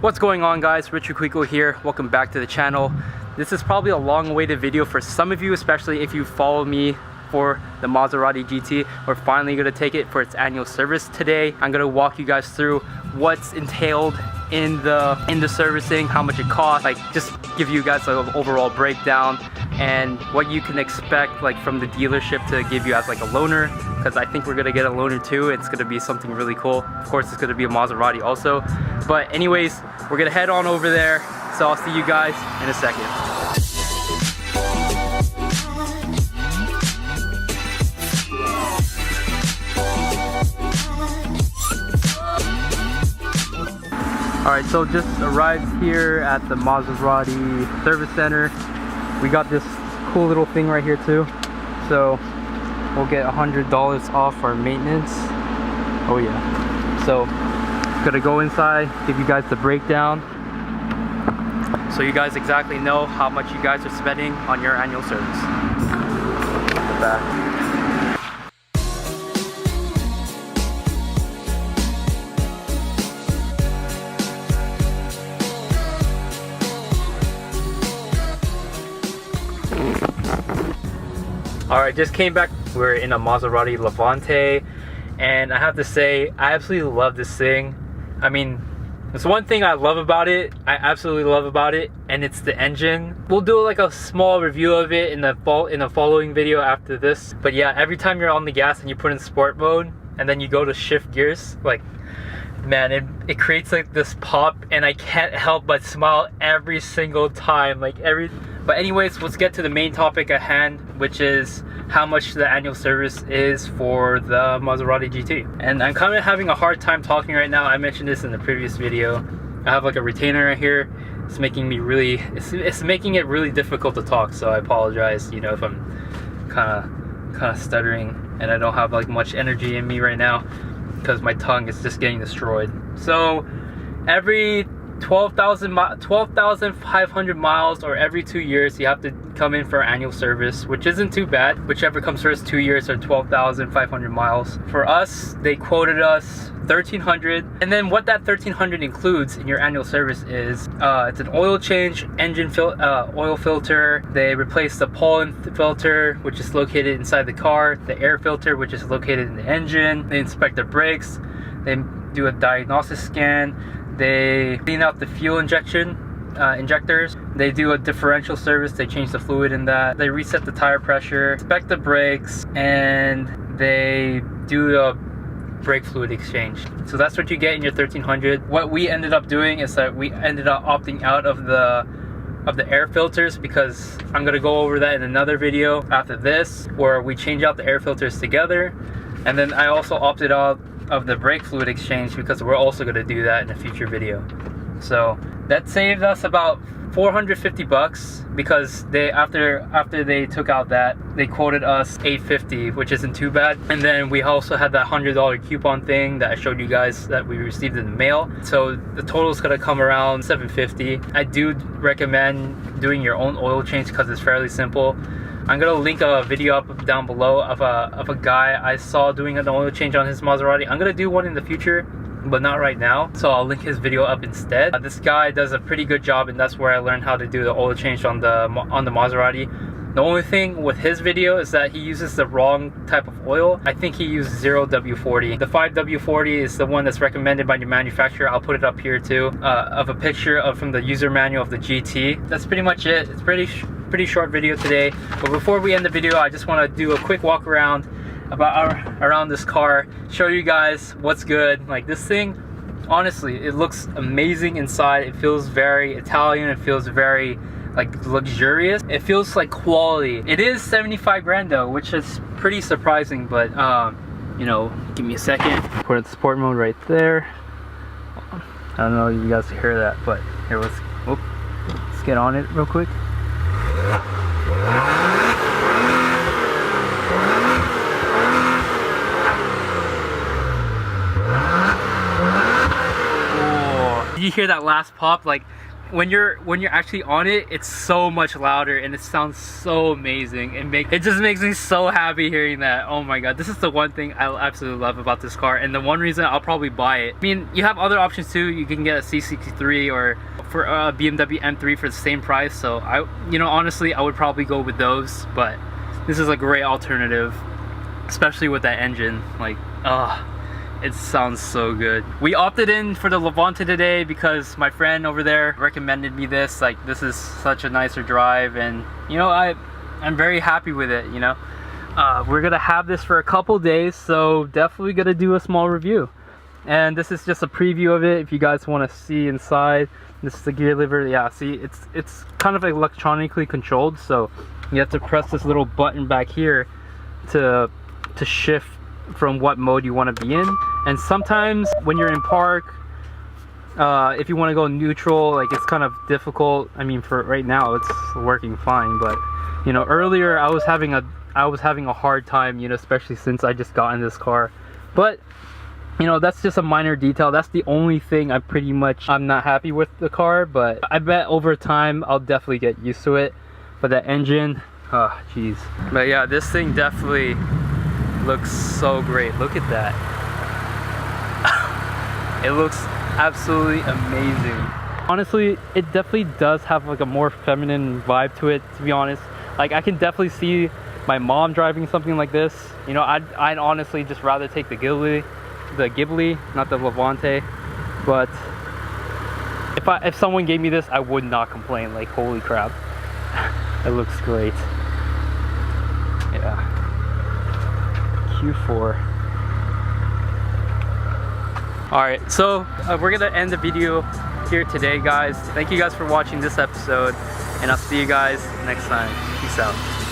What's going on, guys? Richard Quico here. Welcome back to the channel. This is probably a long-awaited video for some of you, especially if you follow me for the Maserati GT. We're finally going to take it for its annual service today. I'm going to walk you guys through what's entailed in the servicing, how much it costs, like just give you guys an overall breakdown and what you can expect like from the dealership to give you as like a loaner, because I think we're gonna get a loaner too. It's gonna be something really cool. Of course, it's gonna be a Maserati also. But anyways, we're gonna head on over there. So I'll see you guys in a second. Alright, so just arrived here at the Maserati service center. We got this cool little thing right here too. So we'll get $100 off our maintenance. Oh yeah. So gonna go inside, give you guys the breakdown, so you guys exactly know how much you guys are spending on your annual service. The back. Alright, just came back. We're in a Maserati Levante, and I have to say, I absolutely love this thing. I mean, there's one thing I love about it, I absolutely love about it, and it's the engine. We'll do like a small review of it in the following video after this. But yeah, every time you're on the gas and you put in sport mode, and then you go to shift gears, like, man, it creates like this pop, and I can't help but smile every single time, But anyways, let's get to the main topic at hand, which is how much the annual service is for the Maserati GT. And I'm kind of having a hard time talking right now. I mentioned this in the previous video. I have like a retainer right here. It's making me really, it's making it really difficult to talk. So I apologize, you know, if I'm kind of stuttering and I don't have like much energy in me right now, because my tongue is just getting destroyed. So every 12,500 miles or every 2 years you have to come in for annual service, which isn't too bad, whichever comes first, 2 years or 12,500 miles. For us, they quoted us $1,300, and then what that $1,300 includes in your annual service is it's an oil change, engine oil filter. They replace the pollen filter, which is located inside the car, the air filter, which is located in the engine. They inspect the brakes, they do a diagnostic scan, they clean out the fuel injectors, they do a differential service, they change the fluid in that, they reset the tire pressure, inspect the brakes, and they do a brake fluid exchange. So that's what you get in your $1,300. What we ended up doing is that we ended up opting out of the air filters, because I'm gonna go over that in another video after this, where we change out the air filters together. And then I also opted out of the brake fluid exchange, because we're also going to do that in a future video. So that saved us about $450, because they after they took out that, they quoted us $850, which isn't too bad. And then we also had that $100 coupon thing that I showed you guys that we received in the mail. So the total is going to come around $750. I do recommend doing your own oil change because it's fairly simple. I'm gonna link a video up down below of a guy I saw doing an oil change on his Maserati. I'm gonna do one in the future, but not right now, so I'll link his video up instead. This guy does a pretty good job, and that's where I learned how to do the oil change on the Maserati. The only thing with his video is that he uses the wrong type of oil. I think he used 0W40. The 5W40 is the one that's recommended by the manufacturer. I'll put it up here too, of a picture from the user manual of the GT. That's pretty much it. It's pretty short video today. But before we end the video, I just want to do a quick walk around around this car, show you guys what's good. Like, this thing, honestly, it looks amazing inside. It feels very Italian. It feels very like luxurious. It feels like quality. It is 75 grand though, which is pretty surprising, but you know, give me a second. Put it in sport mode right there. I don't know if you guys hear that, but here, let's get on it real quick. Oh, did you hear that last pop? Like, when you're actually on it, it's so much louder and it sounds so amazing. It just makes me so happy hearing that. Oh my god, this is the one thing I absolutely love about this car, and the one reason I'll probably buy it. I mean, you have other options too. You can get a C63 or for a BMW M3 for the same price. So honestly, I would probably go with those, but this is a great alternative, especially with that engine. Like, it sounds so good. We opted in for the Levante today because my friend over there recommended me this. Like, this is such a nicer drive, and I'm very happy with it. We're gonna have this for a couple days, so definitely gonna do a small review. And this is just a preview of it. If you guys want to see inside, this is the gear lever. Yeah, see, it's kind of electronically controlled, so you have to press this little button back here to shift from what mode you want to be in. And sometimes when you're in park, if you want to go neutral, like, it's kind of difficult. I mean, for right now it's working fine, but earlier I was having a hard time, especially since I just got in this car. But that's just a minor detail. That's the only thing I'm not happy with the car, but I bet over time I'll definitely get used to it. But that engine, oh jeez. But yeah, this thing definitely looks so great. Look at that. It looks absolutely amazing. Honestly, it definitely does have like a more feminine vibe to it, to be honest. Like, I can definitely see my mom driving something like this. I'd honestly just rather take the Ghibli, not the Levante. But if someone gave me this, I would not complain. Like, holy crap. It looks great. Yeah. Q4. Alright, so we're gonna end the video here today, guys. Thank you guys for watching this episode, and I'll see you guys next time. Peace out.